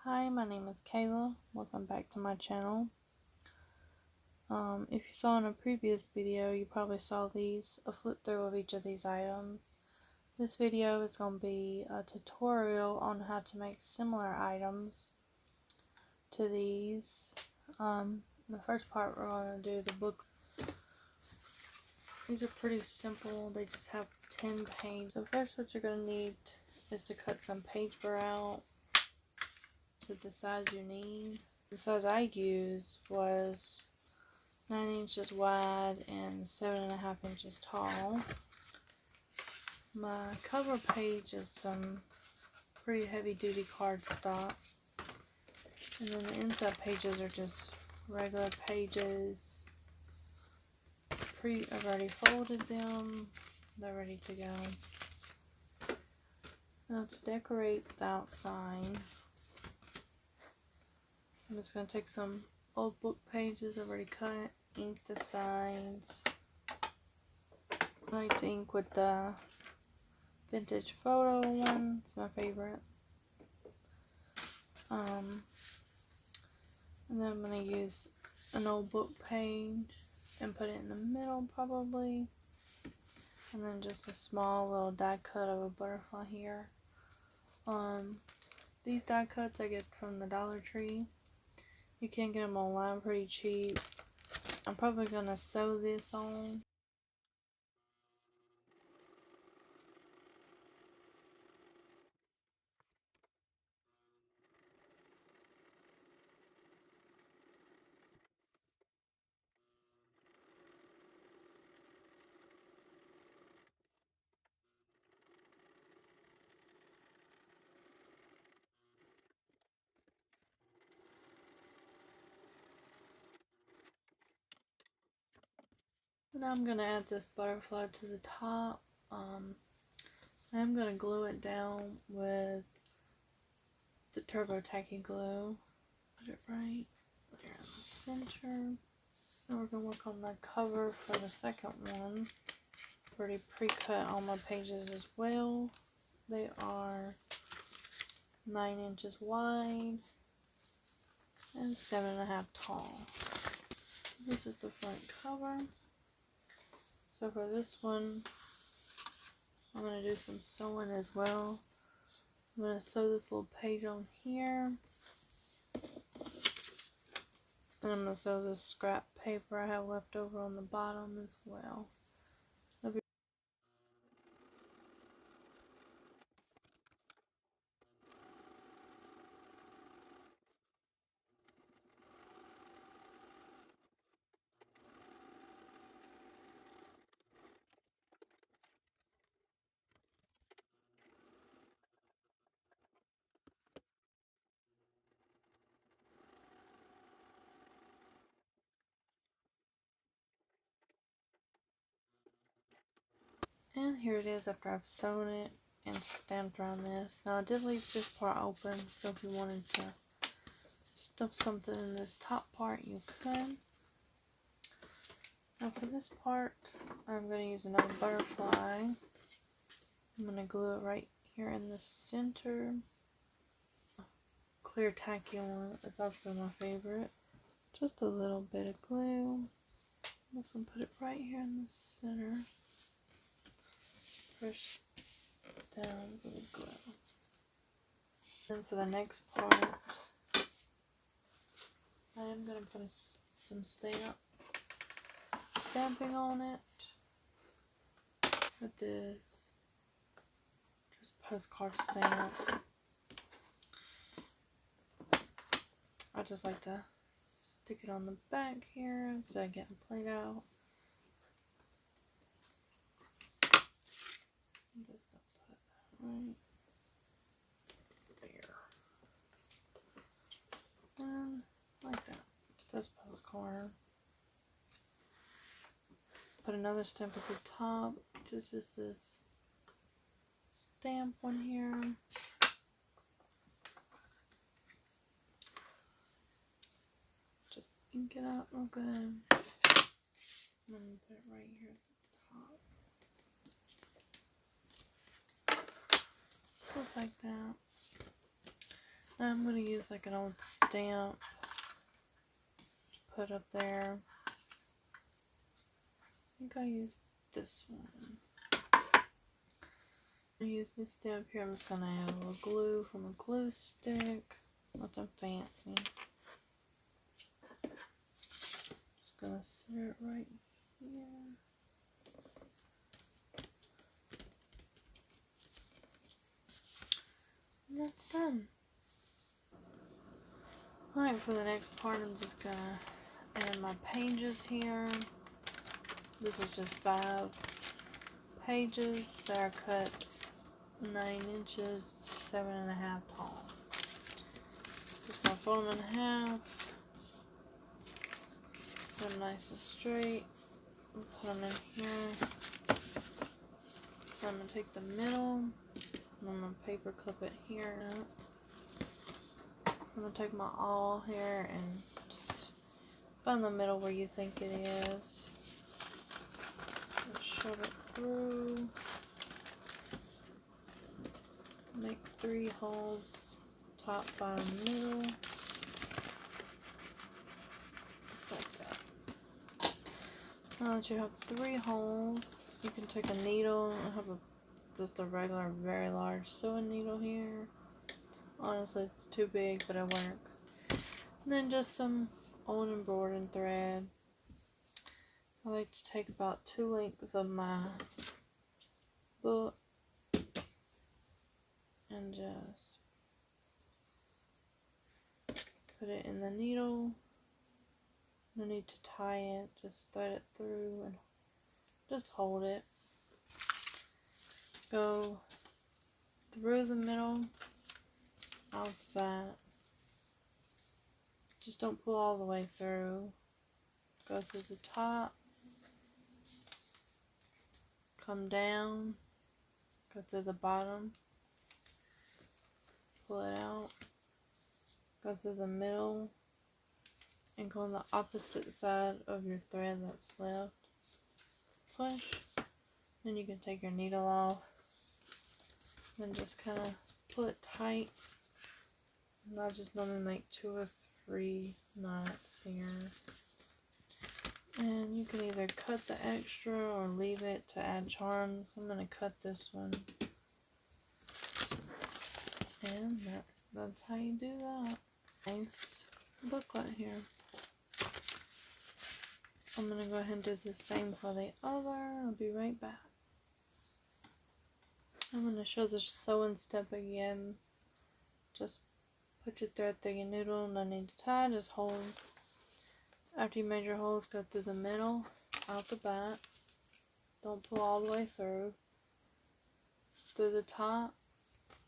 Hi, my name is Kayla. Welcome back to my channel. If you saw in a previous video, you probably saw a flip through of each of these items. This video is going to be a tutorial on how to make similar items to these. The first part we're going to do the book. These are pretty simple. They just have 10 pages. So first what you're going to need is to cut some paper out to the size you need. The size I used was 9 inches wide and 7.5 inches tall. My cover page is some pretty heavy duty cardstock, and then the inside pages are just regular pages. I've already folded them, they're ready to go. Now to decorate the outside, I'm just going to take some old book pages I've already cut, ink the sides. I like to ink with the vintage photo one, it's my favorite. And then I'm going to use an old book page and put it in the middle probably. And then just a small little die cut of a butterfly here. These die cuts I get from the Dollar Tree. You can get them online pretty cheap. I'm probably going to sew this on. Now I'm going to add this butterfly to the top. I'm going to glue it down with the Turbo Tacky glue. Put it right there in the center. Now we're going to work on the cover for the second one. I've already pre-cut all my pages as well. They are 9 inches wide and 7.5 tall. So this is the front cover. So for this one, I'm going to do some sewing as well. I'm going to sew this little page on here. And I'm going to sew this scrap paper I have left over on the bottom as well. And here it is after I've sewn it and stamped around this. Now I did leave this part open, so if you wanted to stuff something in this top part, you could. Now for this part, I'm going to use another butterfly. I'm going to glue it right here in the center. Clear tacky one, it's also my favorite. Just a little bit of glue. I'm just going to put it right here in the center. Push down with the glue. And for the next part, I am going to put some stamping on it with this just postcard stamp. I just like to stick it on the back here instead of getting played out. I'm just going to put that right there. And like that. This postcard. Put another stamp at the top, just this stamp one here. Just ink it up real good. And then put it right here at the top. Just like that. I'm going to use like an old stamp, put up there. I think I used this one. I use this stamp here. I'm just going to add a little glue from a glue stick. Nothing fancy. Just going to set it right here. And that's done. Alright, for the next part, I'm just going to add my pages here. This is just 5 pages that are cut 9 inches, 7.5 tall. Just gonna fold them in half, put them nice and straight, and put them in here. So I'm gonna take the middle, and I'm gonna paper clip it here. I'm gonna take my awl here and just find the middle where you think it is. Just shove it through. Make 3 holes, top, bottom, middle. Just like that. Now that you have 3 holes, you can take a needle. I have just a regular, very large sewing needle here. Honestly, it's too big, but it works. And then just some old embroidering thread. I like to take about 2 lengths of my book and just put it in the needle. No need to tie it, just thread it through and just hold it. Go through the middle, out the back. Just don't pull all the way through. Go through the top, come down, go through the bottom, pull it out, go through the middle, and go on the opposite side of your thread that's left. Push, then you can take your needle off, and just kind of pull it tight. And I just normally make 2 or 3 knots here. And you can either cut the extra or leave it to add charms. I'm going to cut this one. And that's how you do that. Nice booklet here. I'm going to go ahead and do the same for the other. I'll be right back. I'm going to show the sewing step again. Just put your thread through your needle. No need to tie. Just hold. After you made your holes, go through the middle, out the back. Don't pull all the way through. Through the top,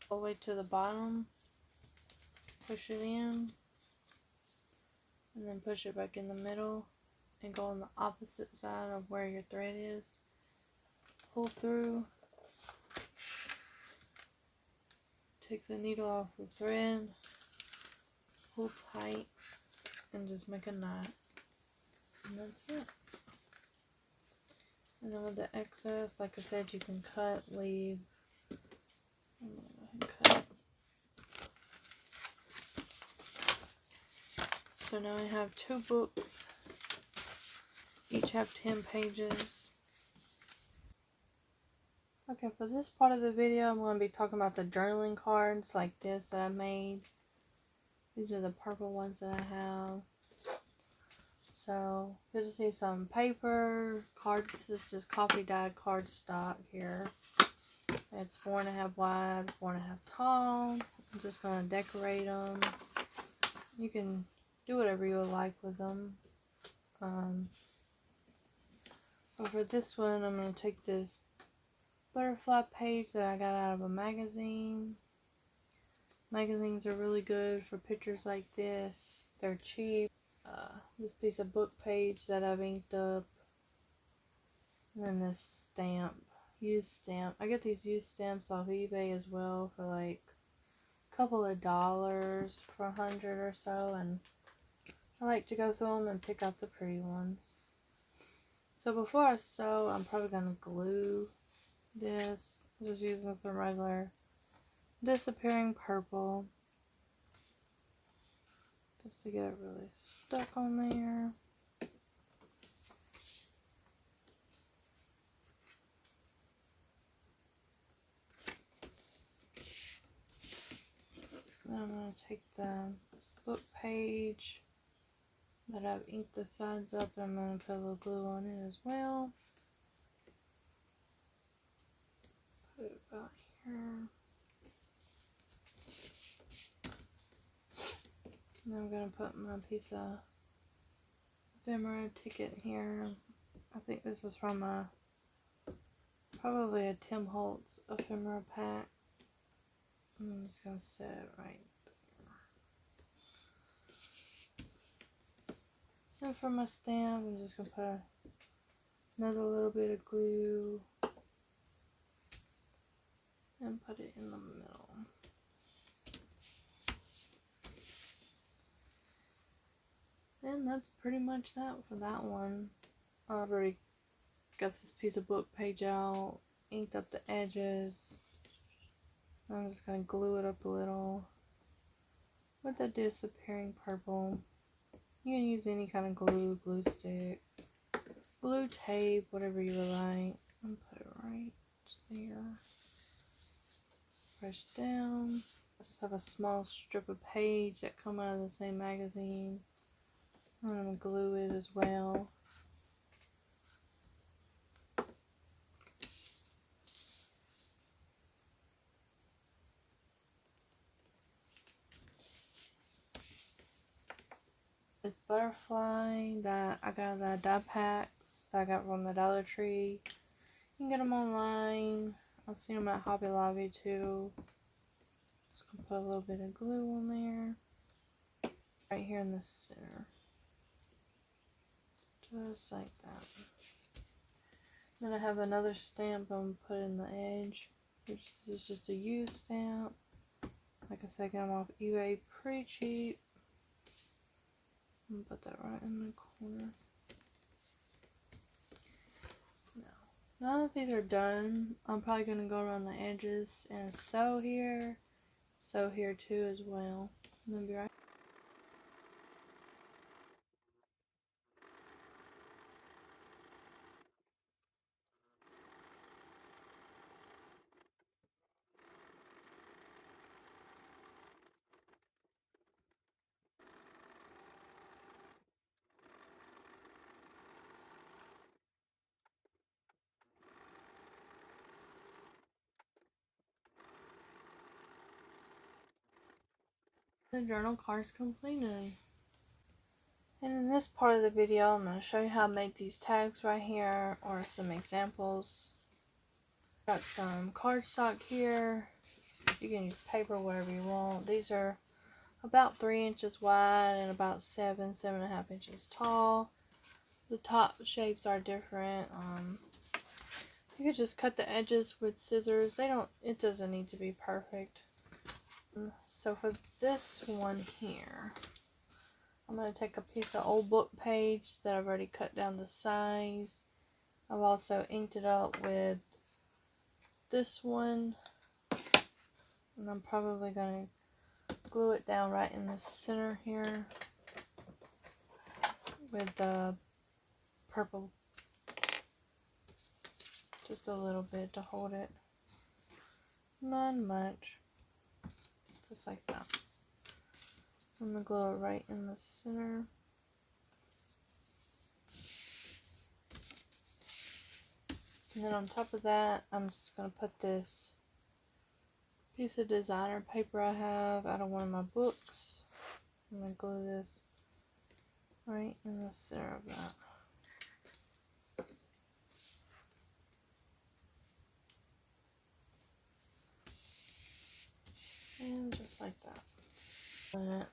all the way to the bottom. Push it in. And then push it back in the middle. And go on the opposite side of where your thread is. Pull through. Take the needle off the thread. Pull tight. And just make a knot. And that's it. And then with the excess, like I said, you can cut, leave. I'm going to go ahead and cut. So now we have 2 books. Each have 10 pages. Okay, for this part of the video, I'm going to be talking about the journaling cards like this that I made. These are the purple ones that I have. So, you'll just need some paper, cards. This is just coffee dyed cardstock here. It's 4.5 wide, 4.5 tall. I'm just going to decorate them. You can do whatever you would like with them. So for this one, I'm going to take this butterfly page that I got out of a magazine. Magazines are really good for pictures like this. They're cheap. This piece of book page that I've inked up. And then this stamp. Used stamp. I get these used stamps off eBay as well for like a couple of dollars for 100 or so. And I like to go through them and pick out the pretty ones. So before I sew, I'm probably going to glue this. I'm just using some regular disappearing purple. just to get it really stuck on there. Then I'm going to take the book page that I've inked the sides up, and I'm going to put a little glue on it as well. Put it about here. And I'm going to put my piece of ephemera ticket here. I think this is from probably a Tim Holtz ephemera pack. I'm just going to set it right there. And for my stamp, I'm just going to put another little bit of glue and put it in the middle. And that's pretty much that for that one. I've already got this piece of book page out, inked up the edges. I'm just going to glue it up a little with the disappearing purple. You can use any kind of glue, glue stick, glue tape, whatever you would like. And put it right there. Press down. I just have a small strip of page that come out of the same magazine. I'm going to glue it as well. This butterfly that I got the die packs that I got from the Dollar Tree. You can get them online. I've seen them at Hobby Lobby too. Just gonna put a little bit of glue on there. Right here in the center. Just like that. Then I have another stamp I'm gonna put in the edge, which is just a U stamp. Like I said, I got them off eBay pretty cheap. I'm gonna put that right in the corner. Now that these are done, I'm probably going to go around the edges and sew here too as well. And then be right. The journal card's completed. And in this part of the video, I'm going to show you how to make these tags right here, or some examples. Got some cardstock here. You can use paper, whatever you want. These are about 3 inches wide and about 7.5 inches tall. The top shapes are different. You could just cut the edges with scissors. It doesn't need to be perfect. So for this one here, I'm going to take a piece of old book page that I've already cut down to size. I've also inked it up with this one. And I'm probably going to glue it down right in the center here with the purple. Just a little bit to hold it. Not much. Just like that. I'm going to glue it right in the center. And then on top of that, I'm just going to put this piece of designer paper I have out of one of my books. I'm going to glue this right in the center of that. And just like that.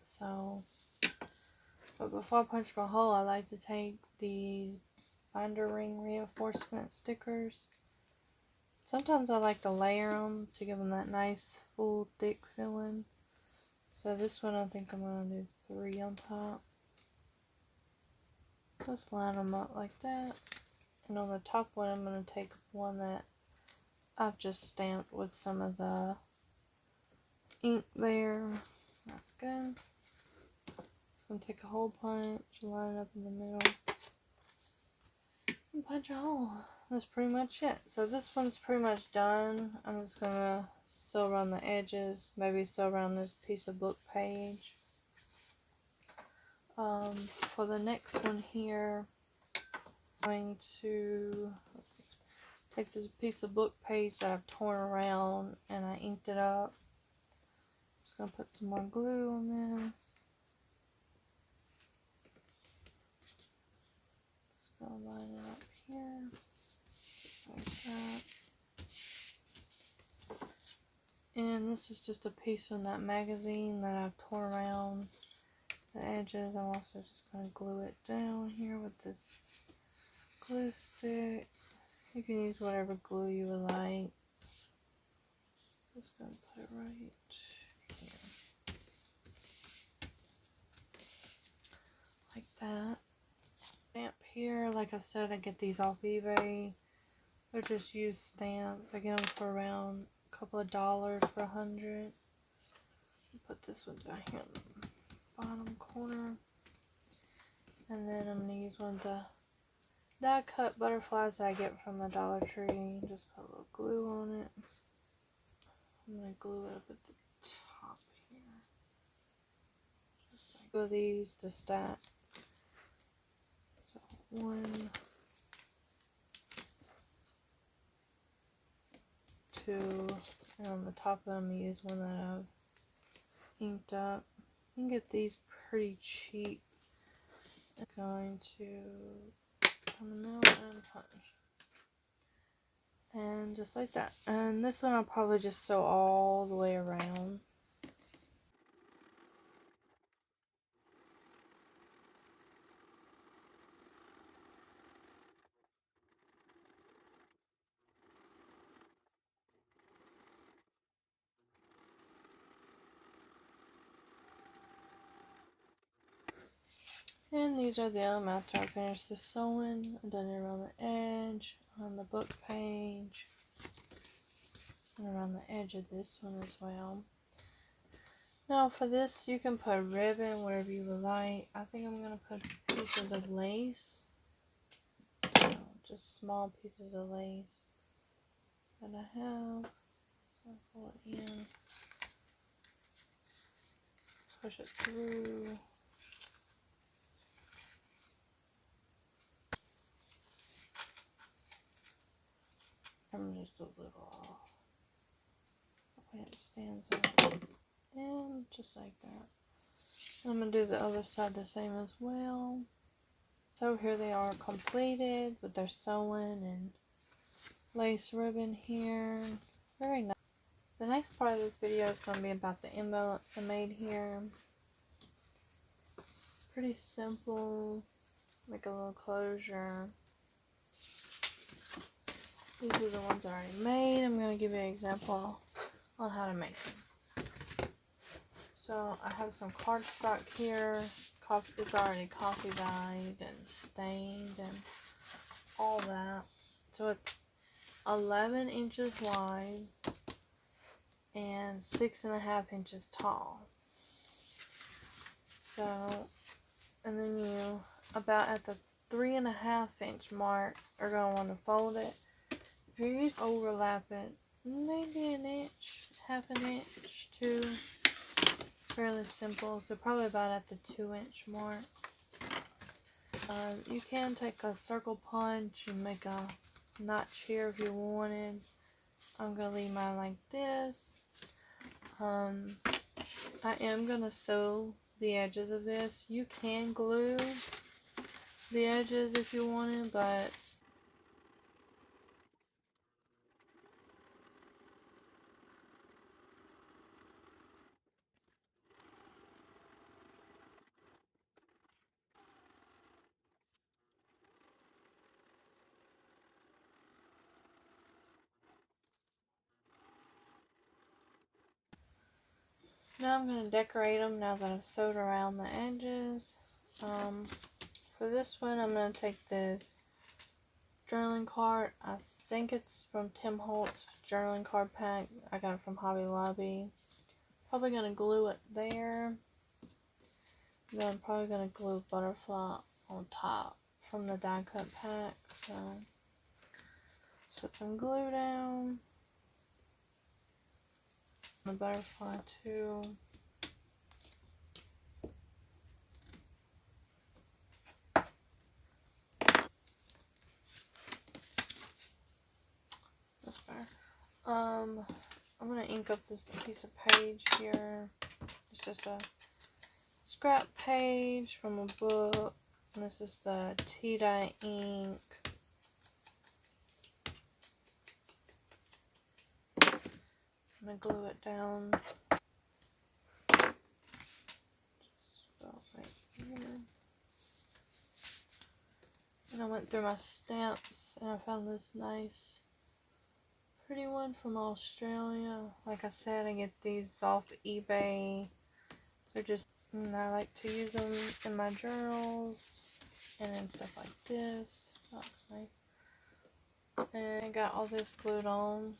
So, but before I punch my hole, I like to take these binder ring reinforcement stickers. Sometimes I like to layer them to give them that nice, full, thick feeling. So this one I think I'm going to do 3 on top. Just line them up like that. And on the top one, I'm going to take one that I've just stamped with some of the ink there. That's good. Just gonna take a hole punch, line it up in the middle, and punch a hole. That's pretty much it. So this one's pretty much done. I'm just gonna sew around the edges, maybe sew around this piece of book page. For the next one here, I'm going to take this piece of book page that I've torn around and I inked it up. Just gonna put some more glue on this. Just gonna line it up here, just like that. And this is just a piece from that magazine that I've torn around the edges. I'm also just gonna glue it down here with this glue stick. You can use whatever glue you would like. Just gonna put it right here. Like that. Stamp here, like I said, I get these off eBay. They're just used stamps. I get them for around a couple of dollars for 100. Put this one down here in the bottom corner. And then I'm gonna use one of the die cut butterflies that I get from the Dollar Tree. Just put a little glue on it. I'm gonna glue it up at the top here. Just like of these to stack. So 1, 2, and on the top of them, I'm gonna use one that I've inked up. You can get these pretty cheap. I'm going to come out and punch. And just like that. And this one I'll probably just sew all the way around. And these are them after I finish the sewing. I've done it around the edge, on the book page, and around the edge of this one as well. Now for this, you can put ribbon wherever you would like. I think I'm going to put pieces of lace. So just small pieces of lace that I have. So I'll pull it in, push it through. I'm just a little off the way it stands up. And just like that. I'm going to do the other side the same as well. So here they are completed with their sewing and lace ribbon here. Very nice. The next part of this video is going to be about the envelopes I made here. Pretty simple. Make a little closure. These are the ones I already made. I'm going to give you an example on how to make them. So I have some cardstock here. It's already coffee dyed and stained and all that. So it's 11 inches wide and 6.5 inches tall. So, and then you, about at the 3.5 inch mark, are going to want to fold it. If you're used to overlap it, maybe an inch, half an inch, 2. Fairly simple. So probably about at the 2 inch mark. You can take a circle punch and make a notch here if you wanted. I'm going to leave mine like this. I am going to sew the edges of this. You can glue the edges if you wanted, but now I'm going to decorate them now that I've sewed around the edges. For this one, I'm going to take this journaling card. I think it's from Tim Holtz journaling card pack. I got it from Hobby Lobby. Probably going to glue it there. Then I'm probably going to glue a butterfly on top from the die cut pack. So let's put some glue down. The butterfly too. That's better. I'm going to ink up this piece of page here. It's just a scrap page from a book. And this is the tea dye ink. I'm going to glue it down. Just about right here. And I went through my stamps and I found this nice pretty one from Australia. Like I said, I get these off eBay. They're just, and I like to use them in my journals and in stuff like this. That looks nice. And I got all this glued on.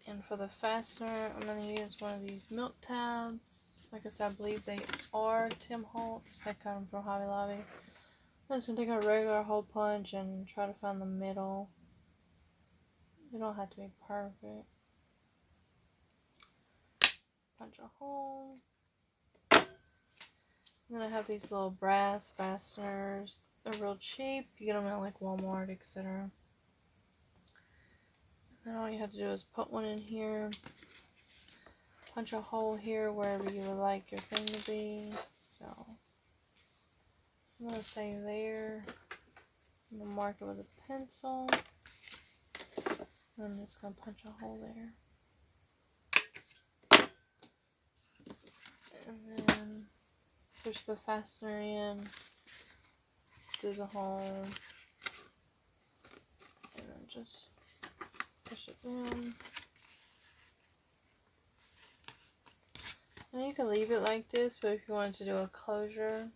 And for the fastener, I'm going to use one of these milk tabs. Like I said, I believe they are Tim Holtz. I got them from Hobby Lobby. I'm just going to take a regular hole punch and try to find the middle. You don't have to be perfect. Punch a hole. And then I have these little brass fasteners. They're real cheap. You get them at like Walmart, etc. Then all you have to do is put one in here. Punch a hole here wherever you would like your thing to be. So I'm going to say there. I'm going to mark it with a pencil. And I'm just going to punch a hole there. And then push the fastener in through the hole. And then just push it down. Now you can leave it like this, but if you wanted to do a closure,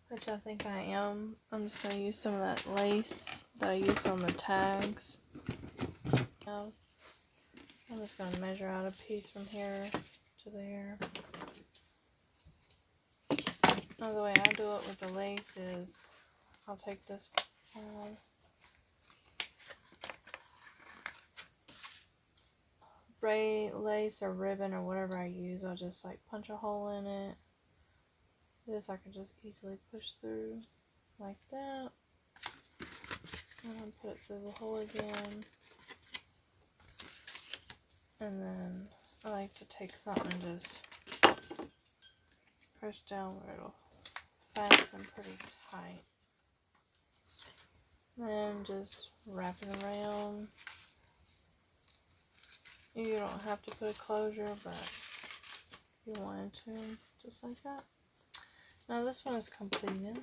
which I think I am, I'm just going to use some of that lace that I used on the tags. Now, I'm just going to measure out a piece from here to there. Now the way I do it with the lace is, I'll take this braid, lace, or ribbon, or whatever I use. I'll just like punch a hole in it. This I can just easily push through like that. And then put it through the hole again. And then I like to take something and just press down where it'll fasten pretty tight. Then just wrap it around. You don't have to put a closure, but if you wanted to, just like that. Now this one is completed.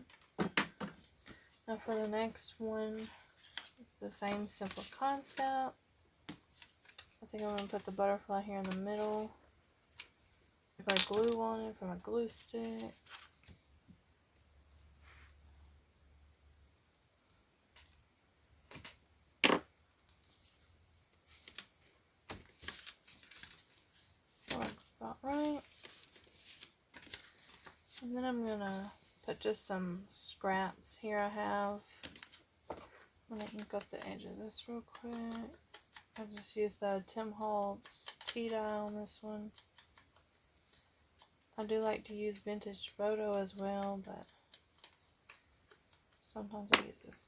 Now for the next one, it's the same simple concept. I think I'm going to put the butterfly here in the middle. I glue on it from a glue stick. Looks about right. And then I'm going to put just some scraps here I have. I'm going to ink up the edge of this real quick. I just used the Tim Holtz tea dye on this one. I do like to use vintage photo as well, but sometimes I use this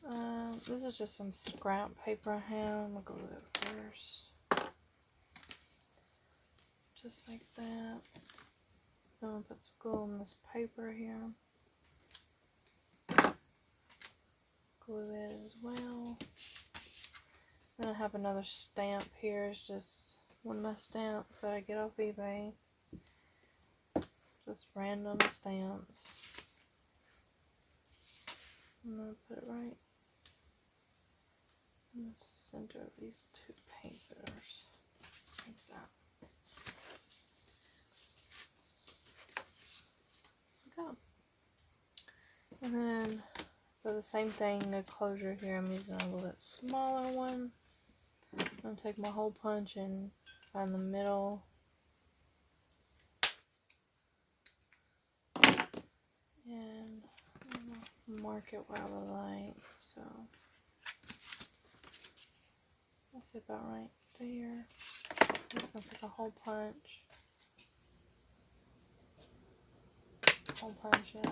one. This is just some scrap paper I have. I'm going to glue it first. Just like that. Then I'm going to put some glue on this paper here. Glue it as well. Then I have another stamp here. It's just one of my stamps that I get off eBay. Just random stamps. I'm going to put it right in the center of these two papers. Like that. Go. And then for the same thing, the closure here, I'm using a little bit smaller one. I'm going to take my hole punch and find the middle. And mark it where I would like. So that's about right there. I'm just going to take a hole punch. Hole punch it.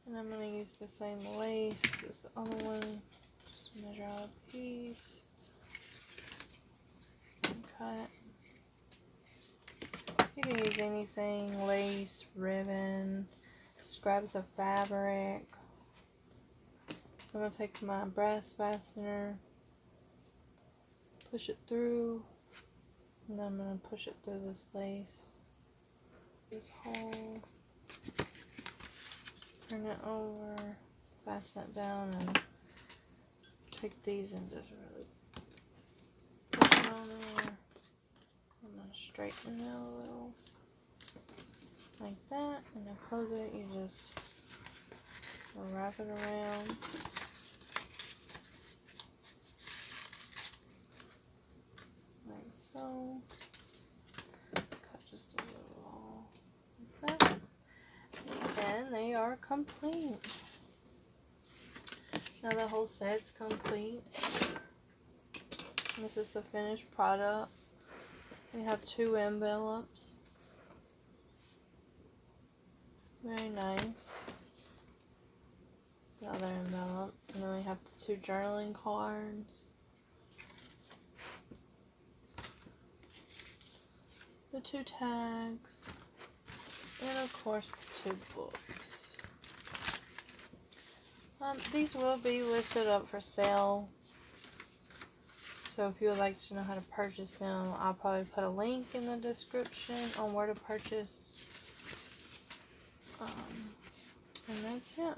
And I'm going to use the same lace as the other one. Just measure out a piece. And cut. You can use anything, lace, ribbon, scraps of fabric. So I'm going to take my brass fastener, push it through, and then I'm going to push it through this lace, this hole, turn it over, fasten it down, and take these and just really push it on there. I'm going to straighten it out a little, like that, and to close it, you just wrap it around. Like so. Cut just a little like that. And they are complete. Now the whole set's complete. This is the finished product. We have 2 envelopes. Very nice. The other envelope. And then we have the 2 journaling cards. The 2 tags. And of course the 2 books. These will be listed up for sale. So if you would like to know how to purchase them, I'll probably put a link in the description on where to purchase. And that's it.